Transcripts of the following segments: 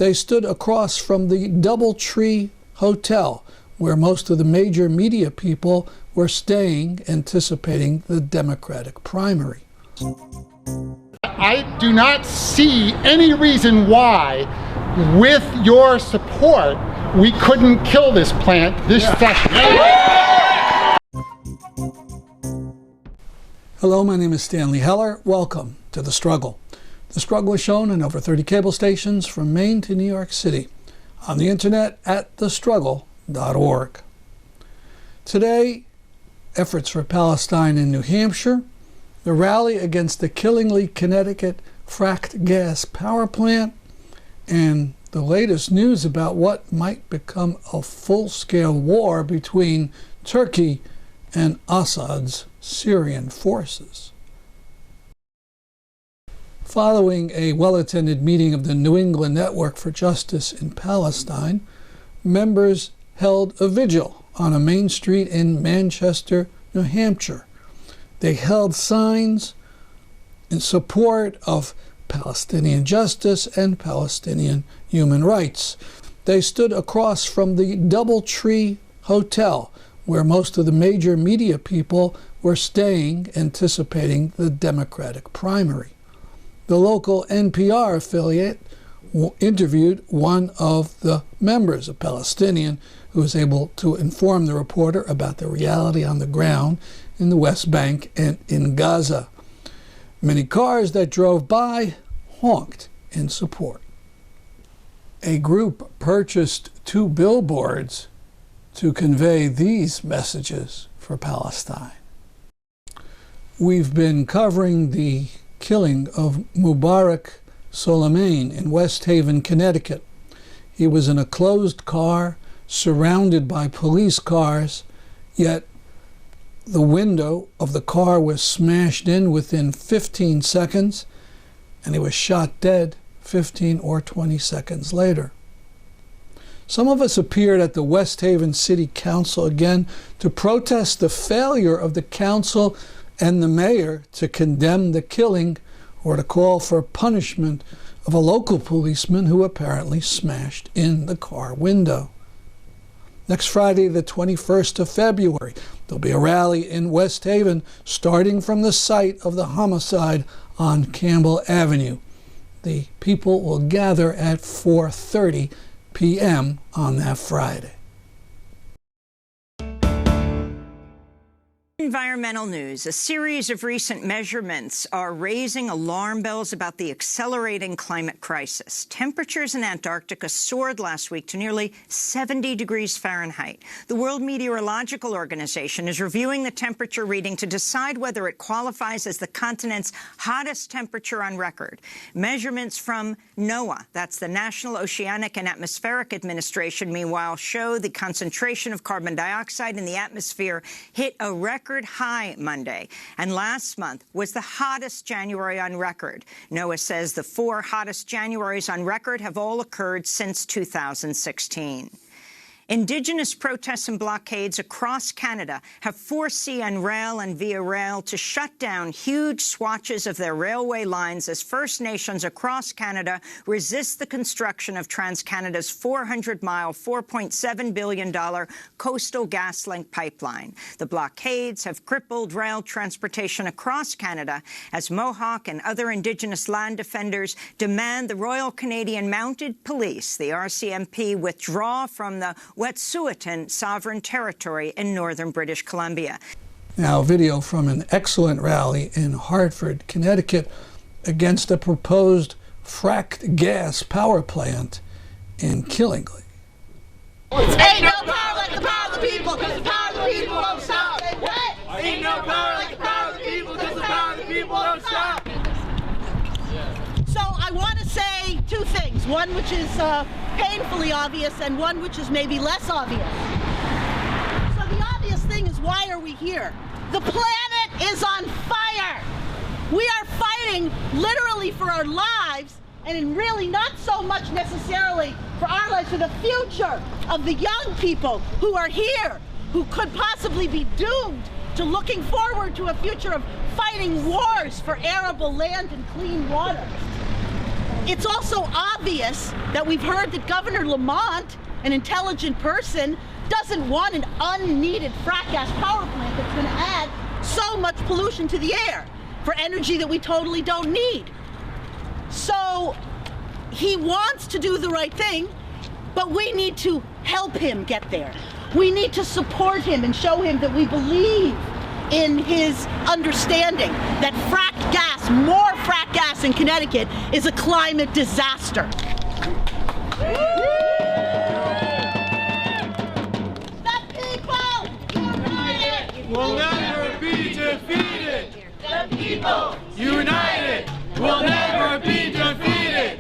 They stood across from the DoubleTree Hotel, where most of the major media people were staying, anticipating the Democratic primary. I do not see any reason why, with your support, we couldn't kill this plant this session. Hello, my name is Stanley Heller. Welcome to The Struggle. The Struggle is shown on over 30 cable stations from Maine to New York City, on the internet at thestruggle.org. Today, efforts for Palestine in New Hampshire, the rally against the Killingly, Connecticut fracked gas power plant, and the latest news about what might become a full-scale war between Turkey and Assad's Syrian forces. Following a well-attended meeting of the New England Network for Justice in Palestine, members held a vigil on a main street in Manchester, New Hampshire. They held signs in support of Palestinian justice and Palestinian human rights. They stood across from the DoubleTree Hotel, where most of the major media people were staying, anticipating the Democratic primary. The local NPR affiliate interviewed one of the members, a Palestinian, who was able to inform the reporter about the reality on the ground in the West Bank and in Gaza. Many cars that drove by honked in support. A group purchased 2 billboards to convey these messages for Palestine. We've been covering the killing of Mubarak Soulemane in West Haven, Connecticut. He was in a closed car surrounded by police cars, yet the window of the car was smashed in within 15 seconds, and he was shot dead 15 or 20 seconds later. Some of us appeared at the West Haven City Council again to protest the failure of the council and the mayor to condemn the killing or to call for punishment of a local policeman who apparently smashed in the car window. Next Friday, the 21st of February, there'll be a rally in West Haven starting from the site of the homicide on Campbell Avenue. The people will gather at 4:30 p.m. on that Friday. Environmental news. A series of recent measurements are raising alarm bells about the accelerating climate crisis. Temperatures in Antarctica soared last week to nearly 70 degrees Fahrenheit. The World Meteorological Organization is reviewing the temperature reading to decide whether it qualifies as the continent's hottest temperature on record. Measurements from NOAA, that's the National Oceanic and Atmospheric Administration, meanwhile, show the concentration of carbon dioxide in the atmosphere hit a record high Monday, and last month was the hottest January on record. NOAA says the 4 hottest Januaries on record have all occurred since 2016. Indigenous protests and blockades across Canada have forced CN Rail and Via Rail to shut down huge swatches of their railway lines as First Nations across Canada resist the construction of TransCanada's 400-mile, $4.7 billion Coastal GasLink pipeline. The blockades have crippled rail transportation across Canada as Mohawk and other Indigenous land defenders demand the Royal Canadian Mounted Police, the RCMP, withdraw from the Wet'suwet'en Sovereign Territory in northern British Columbia. Now, video from an excellent rally in Hartford, Connecticut, against a proposed fracked gas power plant in Killingly. Ain't no power like the power of the people, because the power of the people won't stop. What? Ain't no power like the power of the people, because the power of the people won't stop. So I want to say 2 things, one which is painfully obvious and one which is maybe less obvious. So the obvious thing is, why are we here? The planet is on fire. We are fighting literally for our lives, and really not so much necessarily for our lives, for the future of the young people who are here, who could possibly be doomed to looking forward to a future of fighting wars for arable land and clean water. it's also obvious that we've heard that Governor Lamont, an intelligent person, doesn't want an unneeded frack gas power plant that's going to add so much pollution to the air for energy that we totally don't need. So he wants to do the right thing, but we need to help him get there. We need to support him and show him that we believe in his understanding that fracked gas, more fracked gas in Connecticut, is a climate disaster. Will never be defeated. The people united will never be defeated.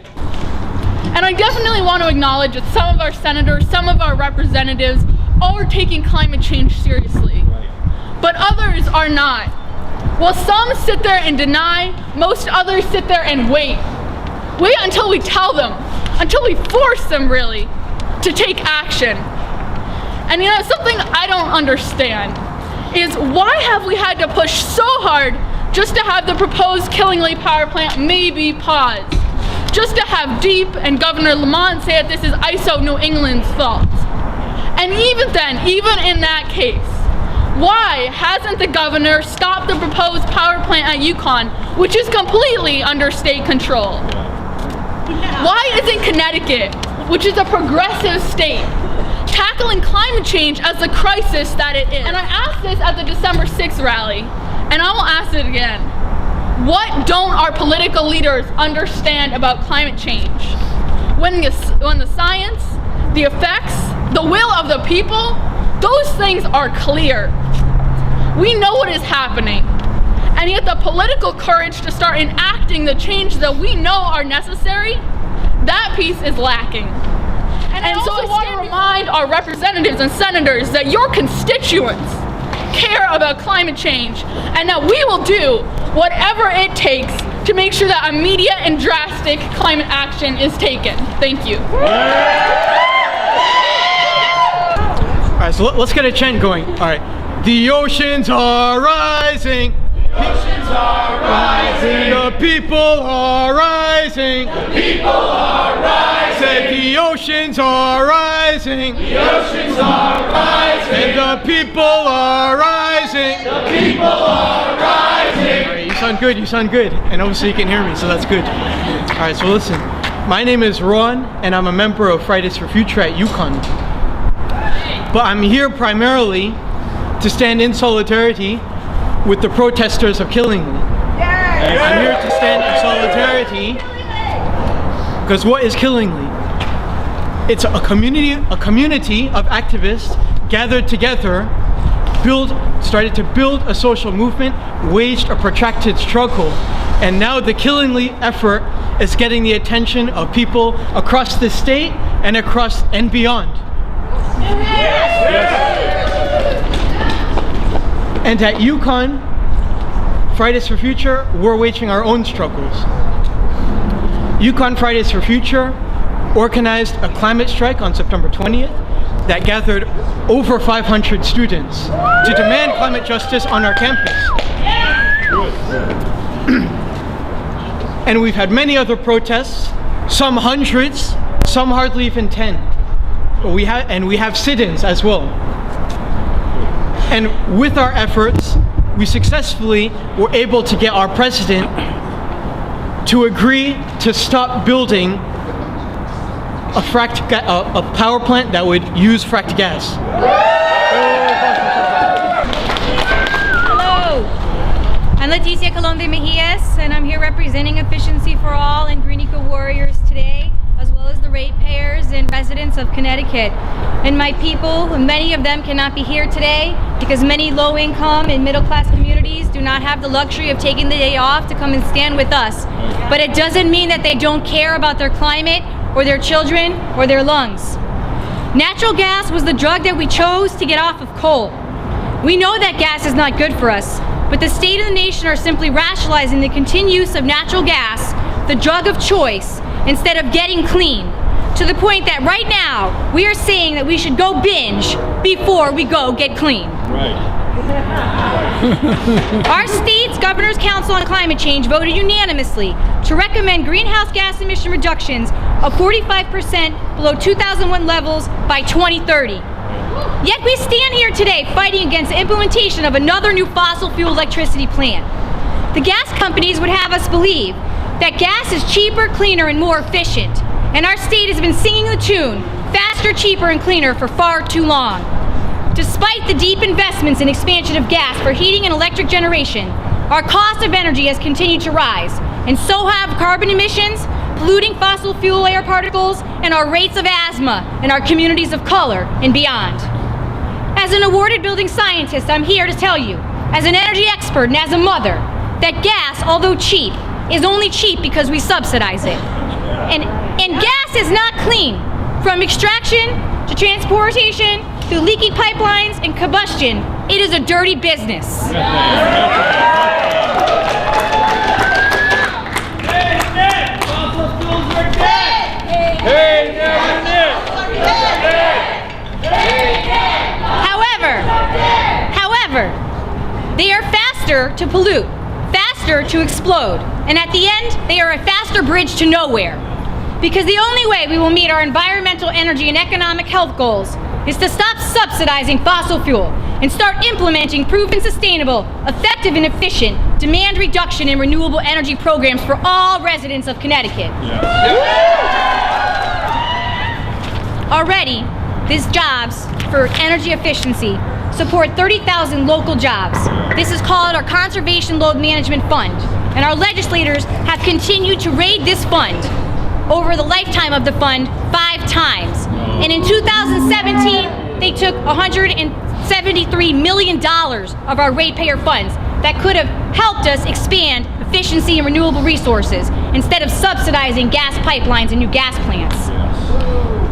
And I definitely want to acknowledge that some of our senators, some of our representatives are taking climate change seriously, but others are not. While some sit there and deny, most others sit there and wait. Wait until we tell them, until we force them really to take action. And you know, something I don't understand is why have we had to push so hard just to have the proposed Killingley power plant maybe paused? Just to have Deep and Governor Lamont say that this is ISO New England's fault. And even then, even in that case, why hasn't the governor stopped the proposed power plant at Yukon, which is completely under state control? Why isn't Connecticut, which is a progressive state, tackling climate change as the crisis that it is? And I asked this at the December 6th rally, and I will ask it again. What don't our political leaders understand about climate change? When the science, the effects, the will of the people, those things are clear. We know what is happening, and yet the political courage to start enacting the change that we know are necessary, that piece is lacking. And so I want to remind our representatives and senators that your constituents care about climate change and that we will do whatever it takes to make sure that immediate and drastic climate action is taken. Thank you. All right, so let's get a chant going. All right. The oceans are rising. The oceans are rising. The people are rising. The people are rising. Said the oceans are rising. The oceans are rising. And the people are rising. The people are rising. All right, you sound good. You sound good. And obviously you can hear me, so that's good. All right, so listen. My name is Ron, and I'm a member of Fridays for Future at Yukon. But I'm here primarily to stand in solidarity with the protesters of Killingley. I'm here to stand in solidarity because what is Killingley? It's a community of activists gathered together, started to build a social movement, waged a protracted struggle, and now the Killingley effort is getting the attention of people across the state and beyond. And at Yukon, Fridays for Future, we're waging our own struggles. Yukon Fridays for Future organized a climate strike on September 20th that gathered over 500 students to demand climate justice on our campus. And we've had many other protests, some hundreds, some hardly even 10. But we have sit-ins as well. And with our efforts, we successfully were able to get our president to agree to stop building a power plant that would use fracked gas. Hello, I'm Leticia Colombe Mejias, and I'm here representing Efficiency for All and Green Eco Warriors today, as well as the ratepayers and residents of Connecticut. And my people, many of them cannot be here today because many low-income and middle-class communities do not have the luxury of taking the day off to come and stand with us. But it doesn't mean that they don't care about their climate or their children or their lungs. Natural gas was the drug that we chose to get off of coal. We know that gas is not good for us, but the state and the nation are simply rationalizing the continued use of natural gas, the drug of choice, instead of getting clean, to the point that right now we are saying that we should go binge before we go get clean. Right. Our state's Governor's Council on Climate Change voted unanimously to recommend greenhouse gas emission reductions of 45% below 2001 levels by 2030. Yet we stand here today fighting against the implementation of another new fossil fuel electricity plant. The gas companies would have us believe that gas is cheaper, cleaner, and more efficient. And our state has been singing the tune, faster, cheaper, and cleaner for far too long. Despite the deep investments in expansion of gas for heating and electric generation, our cost of energy has continued to rise, and so have carbon emissions, polluting fossil fuel air particles, and our rates of asthma in our communities of color and beyond. As an awarded building scientist, I'm here to tell you, as an energy expert and as a mother, that gas, although cheap, is only cheap because we subsidize it. And gas is not clean. From extraction to transportation, through leaky pipelines and combustion, it is a dirty business. However, they are faster to pollute, faster to explode, and at the end, they are a faster bridge to nowhere. Because the only way we will meet our environmental, energy, and economic health goals is to stop subsidizing fossil fuel and start implementing proven sustainable, effective, and efficient demand reduction and renewable energy programs for all residents of Connecticut. Already, these jobs for energy efficiency support 30,000 local jobs. This is called our Conservation Load Management Fund, and our legislators have continued to raid this fund over the lifetime of the fund 5 times. And in 2017, they took $173 million of our ratepayer funds that could have helped us expand efficiency and renewable resources instead of subsidizing gas pipelines and new gas plants.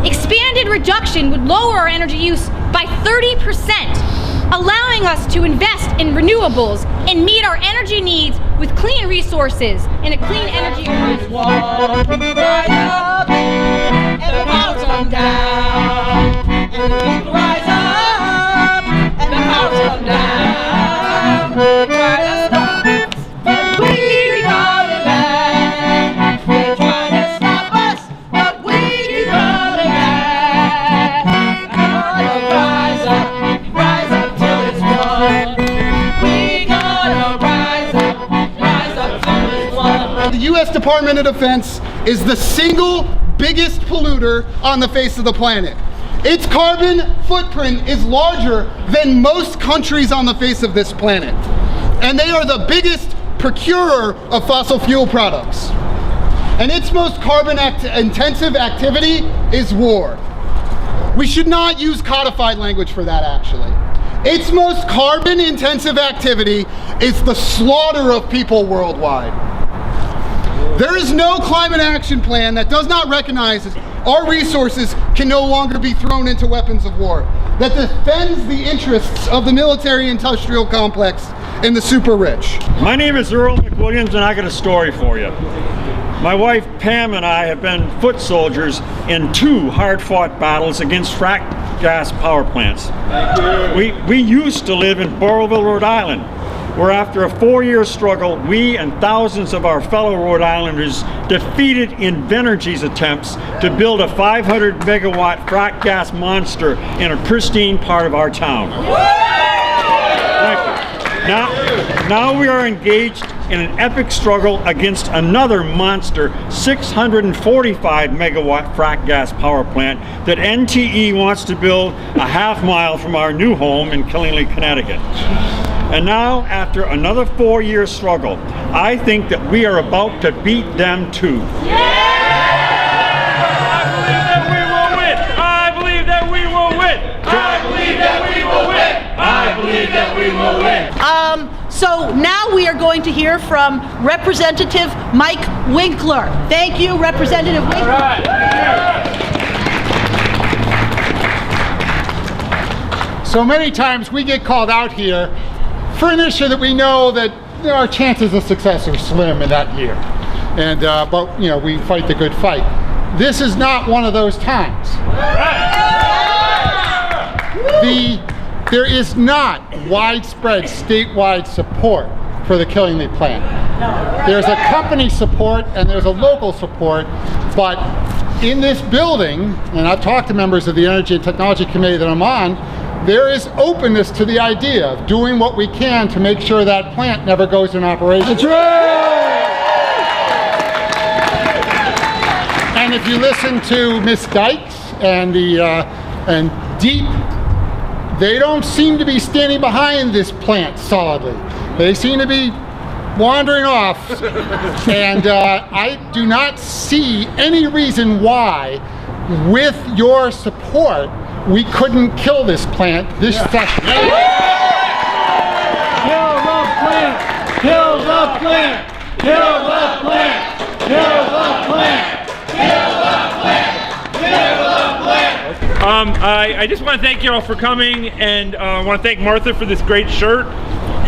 Expanded reduction would lower our energy use by 30%, allowing us to invest in renewables and meet our energy needs with clean resources and a clean energy. Rise up, and the power come down. And the people rise up, and the power come down. Try to stop us, but we keep coming back. They try to stop us, but we keep coming back. Gonna rise up till it's won. We gonna rise up till it's won. The U.S. Department of Defense is the single biggest polluter on the face of the planet. Its carbon footprint is larger than most countries on the face of this planet. And they are the biggest procurer of fossil fuel products. And its most carbon-intensive activity is war. We should not use codified language for that, actually. Its most carbon-intensive activity is the slaughter of people worldwide. There is no climate action plan that does not recognize that our resources can no longer be thrown into weapons of war, that defends the interests of the military-industrial complex and the super rich. My name is Earl McWilliams, and I got a story for you. My wife Pam and I have been foot soldiers in 2 hard-fought battles against fracked gas power plants. We used to live in Burrillville, Rhode Island, where after a 4-year struggle, we and thousands of our fellow Rhode Islanders defeated Invenergy's attempts to build a 500 megawatt frack gas monster in a pristine part of our town. Thank you. Now we are engaged in an epic struggle against another monster 645 megawatt frack gas power plant that NTE wants to build a half-mile from our new home in Killingly, Connecticut. And now, after another 4-year struggle, I think that we are about to beat them too. I believe that we will win. I believe that we will win. I believe that we will win. So now we are going to hear from Representative Mike Winkler. Thank you, Representative Winkler. All right. So many times we get called out here for an issue that we know that our chances of success are slim in that year. And but you know, we fight the good fight. This is not one of those times. The There is not widespread statewide support for the Killingly plant. There's a company support and there's a local support, but in this building, and I've talked to members of the Energy and Technology Committee that I'm on, there is openness to the idea of doing what we can to make sure that plant never goes in operation. That's right! And if you listen to Ms. Dykes and Deep, they don't seem to be standing behind this plant solidly. They seem to be wandering off, and I do not see any reason why, with your support, we couldn't kill this plant this session. Kill the plant! Kill the plant! Kill the plant! Kill the plant! Kill the plant! Kill the plant! I just want to thank you all for coming, and I want to thank Martha for this great shirt.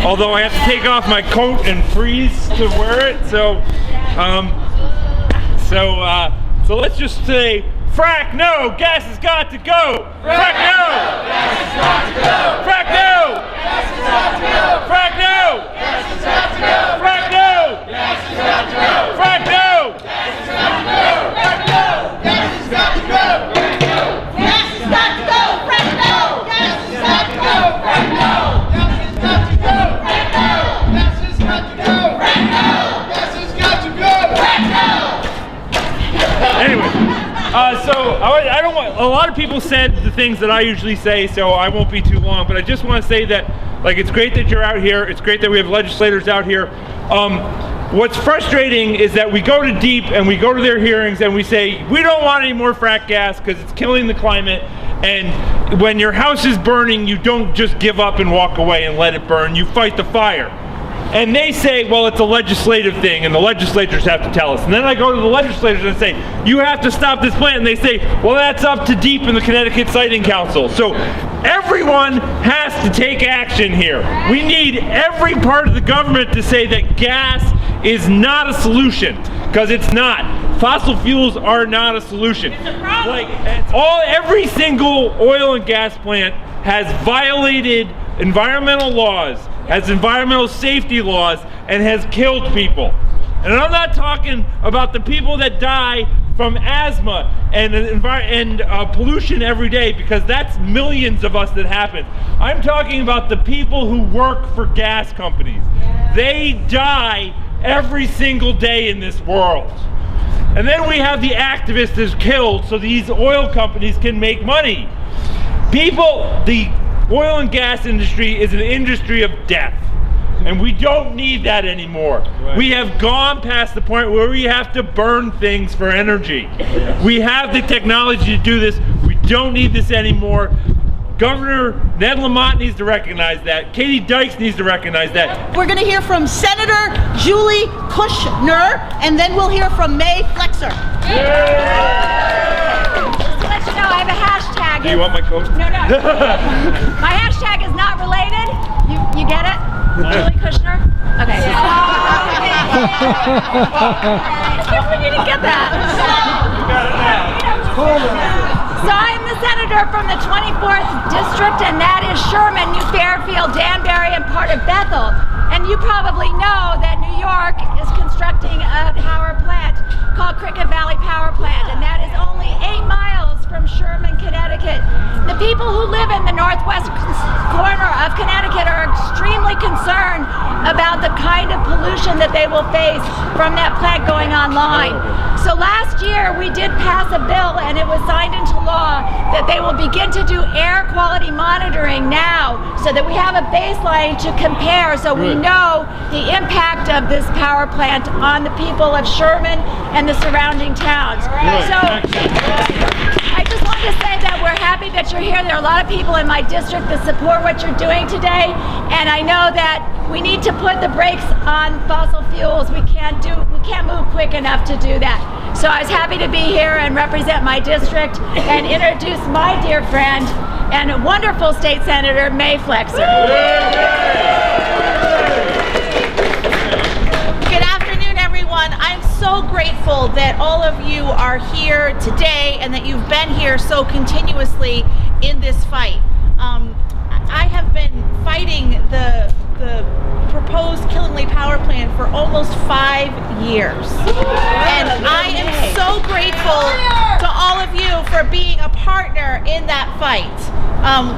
Although I have to take off my coat and freeze to wear it, so let's just say, frack no, gas has got to go. Frack no, gas has got to go. Frack no, gas has got to go. Frack no, gas has got to go. Frack no, gas has got to go. Frack no, gas has got to go. Frack no, gas has got to go. Gas has got to go. Frack no. Gas has got to go. Frack no. Anyway, so I don't want, a lot of people said the things that I usually say, so I won't be too long, but I just want to say that, like, it's great that you're out here. It's great that we have legislators out here. What's frustrating is that we go to Deep and we go to their hearings and we say, we don't want any more frack gas because it's killing the climate. And when your house is burning, you don't just give up and walk away and let it burn. You fight the fire. And they say, well, it's a legislative thing, and the legislators have to tell us. And then I go to the legislators and say, you have to stop this plant. And they say, well, that's up to Deep in the Connecticut Siting Council. So everyone has to take action here. We need every part of the government to say that gas is not a solution, because it's not. Fossil fuels are not a solution. Like, every single oil and gas plant has violated environmental laws, has environmental safety laws, and has killed people. And I'm not talking about the people that die from asthma and pollution every day, because that's millions of us that happen. I'm talking about the people who work for gas companies. They die every single day in this world. And then we have the activists that's killed so these oil companies can make money. The oil and gas industry is an industry of death, and we don't need that anymore. Right. We have gone past the point where we have to burn things for energy. We have the technology to do this. We don't need this anymore. Governor Ned Lamont needs to recognize that. Katie Dykes needs to recognize that. We're going to hear from Senator Julie Kushner, and then we'll hear from May Flexer. Just to let you know, I have a hashtag. Do you want my coat? No. My hashtag is not related. You get it? Julie Kushner? Okay. We didn't get that. You got it now. So I'm the senator from the 24th district, and that is Sherman, New Fairfield, Danbury, and part of Bethel. And you probably know that New York is constructing a power plant called Cricket Valley Power Plant, and that is only 8 miles from Sherman, Connecticut. The people who live in the northwest corner of Connecticut are extremely concerned about the kind of pollution that they will face from that plant going online. So last year we did pass a bill, and it was signed into law that they will begin to do air quality monitoring now, so that we have a baseline to compare, so we know the impact of this power plant on the people of Sherman and the surrounding towns. So I just want to say that we're happy that you're here. There are a lot of people in my district that support what you're doing today, and I know that we need to put the brakes on fossil fuels. We can't move quick enough to do that. So I was happy to be here and represent my district and introduce my dear friend and wonderful state senator, May Flexer. Good afternoon, everyone. I'm so grateful that all of you are here today and that you've been here so continuously in this fight. I have for almost 5 years. And I am so grateful to all of you for being a partner in that fight.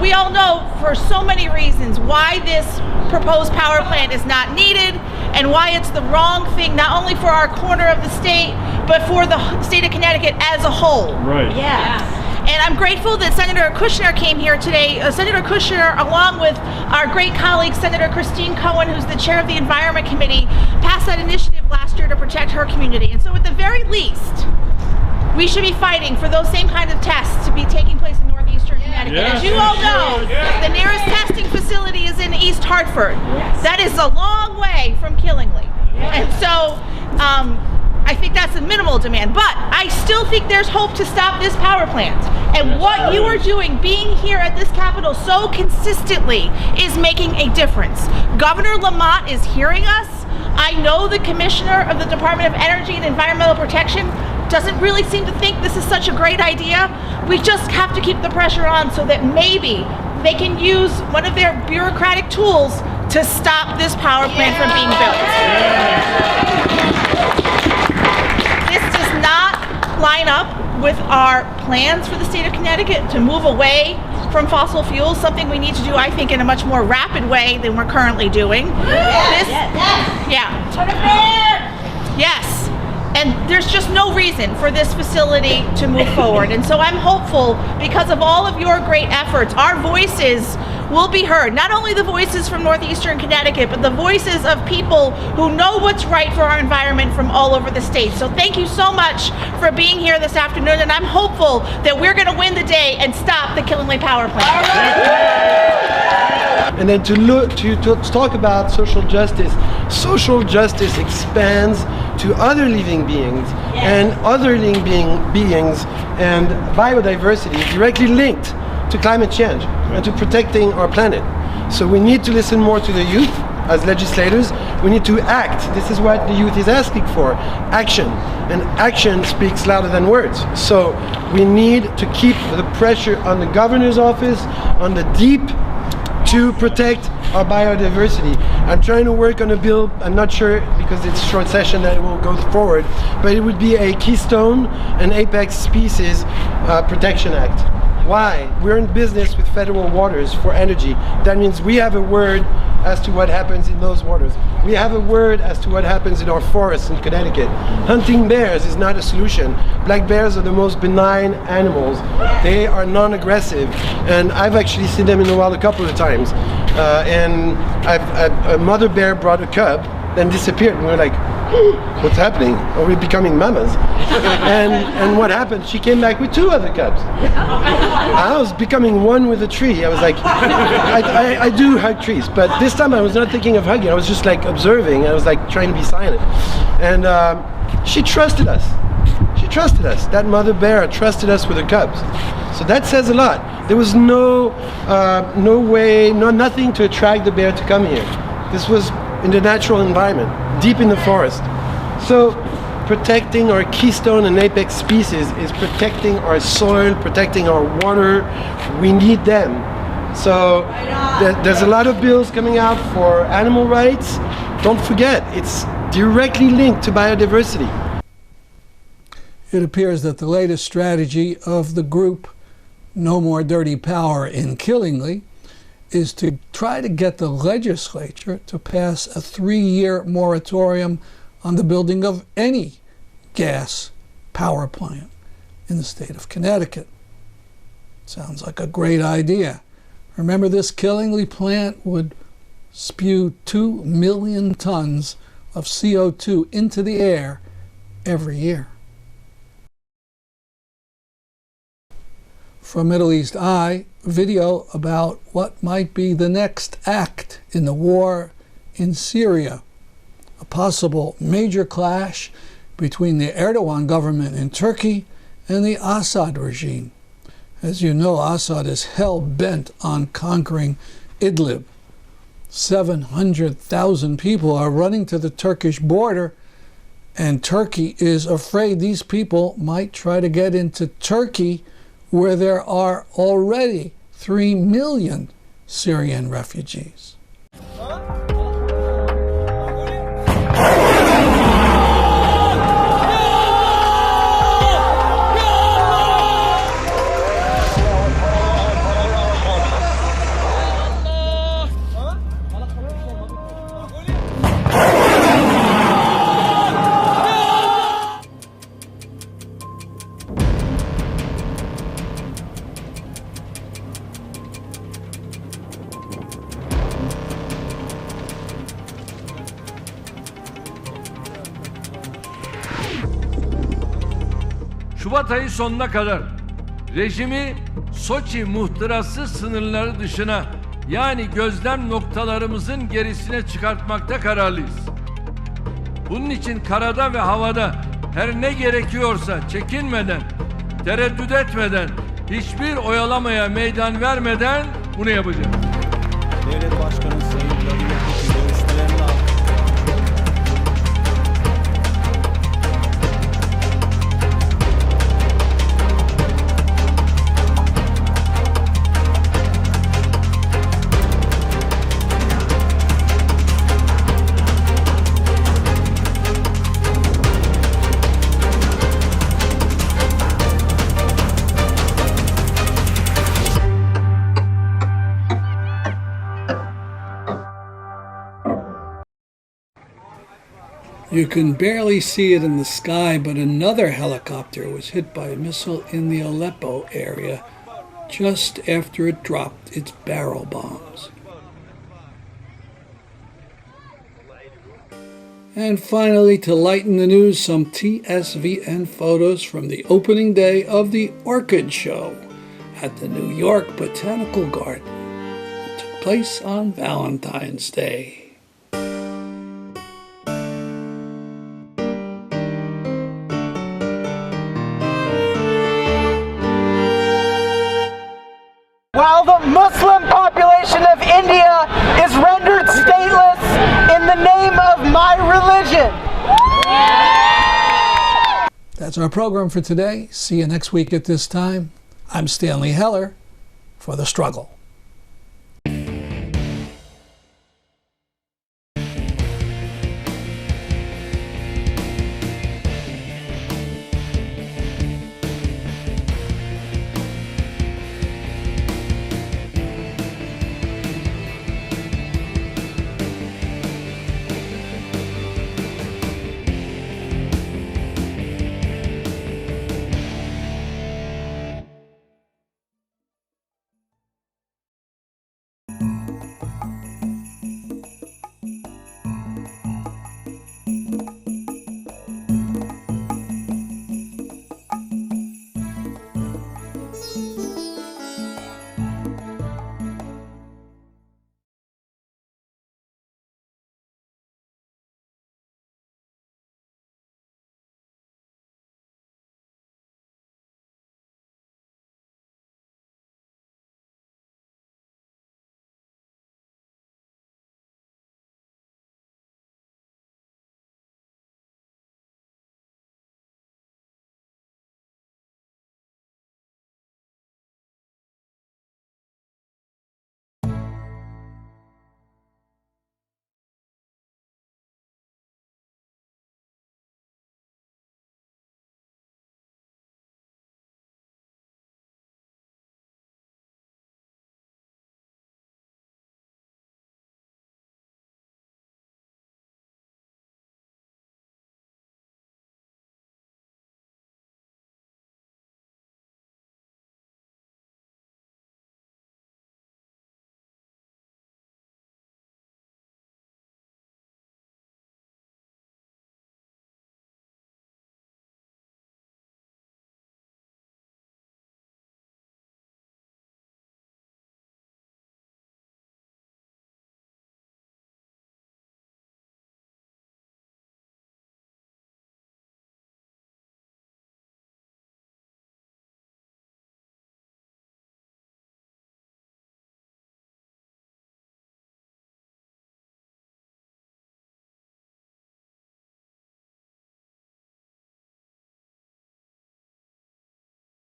We all know for so many reasons why this proposed power plant is not needed and why it's the wrong thing, not only for our corner of the state, but for the state of Connecticut as a whole. Right. Yeah. And I'm grateful that Senator Kushner came here today. Senator Kushner, along with our great colleague, Senator Christine Cohen, who's the chair of the Environment Committee, passed that initiative last year to protect her community. And so at the very least, we should be fighting for those same kind of tests to be taking place in northeastern Connecticut. As you all know, the nearest testing facility is in East Hartford. That is a long way from Killingly. And so, I think that's a minimal demand, but I still think there's hope to stop this power plant. And what you are doing, being here at this Capitol so consistently, is making a difference. Governor Lamont is hearing us. I know the Commissioner of the Department of Energy and Environmental Protection doesn't really seem to think this is such a great idea. We just have to keep the pressure on so that maybe they can use one of their bureaucratic tools to stop this power plant from being built. Line up with our plans for the state of Connecticut to move away from fossil fuels, something we need to do, I think, in a much more rapid way than we're currently doing. Yes. And there's just no reason for this facility to move forward. And so I'm hopeful, because of all of your great efforts, our voices will be heard. Not only the voices from northeastern Connecticut, but the voices of people who know what's right for our environment from all over the state. So thank you so much for being here this afternoon, and I'm hopeful that we're going to win the day and stop the Killingly power plant. And then to talk about social justice expands to other living beings, and other living beings and biodiversity is directly linked to climate change and to protecting our planet. So we need to listen more to the youth as legislators. We need to act. This is what the youth is asking for, action. And action speaks louder than words. So we need to keep the pressure on the governor's office, on the deep, to protect our biodiversity. I'm trying to work on a bill, I'm not sure because it's short session that it will go forward, but it would be a Keystone and Apex Species Protection Act. Why? We're in business with federal waters for energy. That means we have a word as to what happens in those waters. We have a word as to what happens in our forests in Connecticut. Hunting bears is not a solution. Black bears are the most benign animals. They are non-aggressive, and I've actually seen them in the wild a couple of times. And a mother bear brought a cub, then disappeared, and we're like, what's happening? Are we becoming mamas? and what happened? She came back with 2 other cubs. I was becoming one with a tree. I was like, I do hug trees, but this time I was not thinking of hugging. I was just like observing. I was like trying to be silent. And she trusted us. She trusted us. That mother bear trusted us with her cubs. So that says a lot. There was no way, nothing to attract the bear to come here. This was in the natural environment, deep in the forest. So protecting our keystone and apex species is protecting our soil, protecting our water. We need them. So there's a lot of bills coming out for animal rights. Don't forget, it's directly linked to biodiversity. It appears that the latest strategy of the group No More Dirty Power in Killingly is to try to get the legislature to pass a 3-year moratorium on the building of any gas power plant in the state of Connecticut. Sounds like a great idea. Remember, this Killingly plant would spew 2 million tons of CO2 into the air every year. From Middle East Eye, video about what might be the next act in the war in Syria. A possible major clash between the Erdogan government in Turkey and the Assad regime. As you know, Assad is hell-bent on conquering Idlib. 700,000 people are running to the Turkish border, and Turkey is afraid these people might try to get into Turkey, where there are already 3 million Syrian refugees. Şubat ayı sonuna kadar rejimi Soçi muhtırası sınırları dışına, yani gözlem noktalarımızın gerisine çıkartmakta kararlıyız. Bunun için karada ve havada her ne gerekiyorsa çekinmeden, tereddüt etmeden, hiçbir oyalamaya meydan vermeden bunu yapacağız. Devlet Başkanı Sayın Vladimir Putin görüşmelerini aldı. You can barely see it in the sky, but another helicopter was hit by a missile in the Aleppo area just after it dropped its barrel bombs. And finally, to lighten the news, some TSVN photos from the opening day of the Orchid Show at the New York Botanical Garden. It took place on Valentine's Day. While the Muslim population of India is rendered stateless in the name of my religion. That's our program for today. See you next week at this time. I'm Stanley Heller for The Struggle.